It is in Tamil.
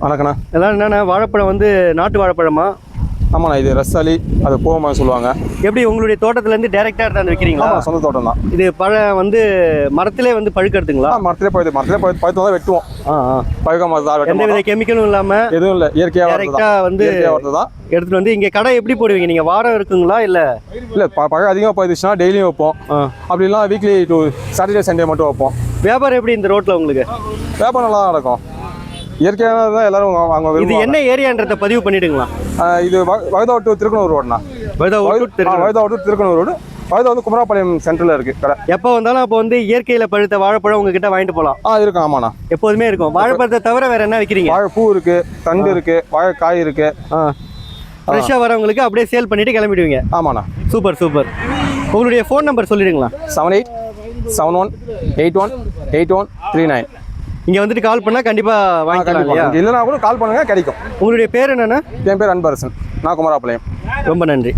வணக்கண்ணா. எல்லாம் என்னென்ன வாழைப்பழம் வந்து நாட்டு வாழைப்பழமா? ஆமாண்ணா, இது ரஸ்தாலி, அது போமா சொல்லுவாங்க. எப்படி உங்களுடைய தோட்டத்துலேருந்து டேரெக்டாக எடுத்தாந்து வைக்கிறீங்களா? சொந்த தோட்டம் தான். இது பழம் வந்து மரத்திலே வந்து பழுக்கிறதுங்களா? மரத்திலே பழுத்து தான் வெட்டுவோம். பழுக்க மரத்தான், எந்த வித கெமிக்கலும் இல்லாமல் எதுவும் இல்லை, இயற்கையாக டேரெக்டாக வந்து தான் எடுத்துகிட்டு வந்து இங்கே கடை எப்படி போடுவீங்க நீங்கள்? வாரம் இருக்குங்களா இல்லை? இல்லை, பழம் அதிகமாக போயிடுச்சுன்னா டெய்லியும் வைப்போம். அப்படிலாம் வீக்லி சாட்டர்டே சண்டே மட்டும் வைப்போம். வியாபாரம் எப்படி இந்த ரோட்டில் உங்களுக்கு? வியாபாரம் நல்லா தான் நடக்கும். இயற்கையாக தான் எல்லாரும் வாங்க. இது என்ன ஏரியான்றதை பதிவு பண்ணிடுங்களா? இது வழுதா டு திருக்கனூர் ரோடுண்ணா. வழுதா டு திருக்கனூர் ரோடு. வழுதா வந்து குமராபாளையம் சென்டரில் இருக்குது கடை. எப்போ வந்தாலும் அப்போ வந்து இயற்கையில் பழுத்த வாழைப்பழம் உங்ககிட்ட வாங்கிட்டு போகலாம். இருக்கும். ஆமாண்ணா, எப்போதுமே இருக்கும். வாழைப்பழத்தை தவிர வேறு என்ன வைக்கிறீங்க? வாழைப்பூ இருக்குது, தண்டு இருக்குது, வாழைக்காய் இருக்குது. ஃப்ரெஷ்ஷாக வரவங்களுக்கு அப்படியே சேல் பண்ணிவிட்டு கிளம்பிடுவீங்க. ஆமாண்ணா. Super super. உங்களுடைய ஃபோன் நம்பர் சொல்லிடுங்களா? 7871818139. இங்கே வந்துட்டு கால் பண்ணால் கண்டிப்பாக வாங்கிக்கலாம். இல்லைனா கூட கால் பண்ணுங்க, கிடைக்கும். உங்களுடைய பேர் என்னென்னா? என் பேர் அன்பரசன், நான் குமராபாளையம். ரொம்ப நன்றி.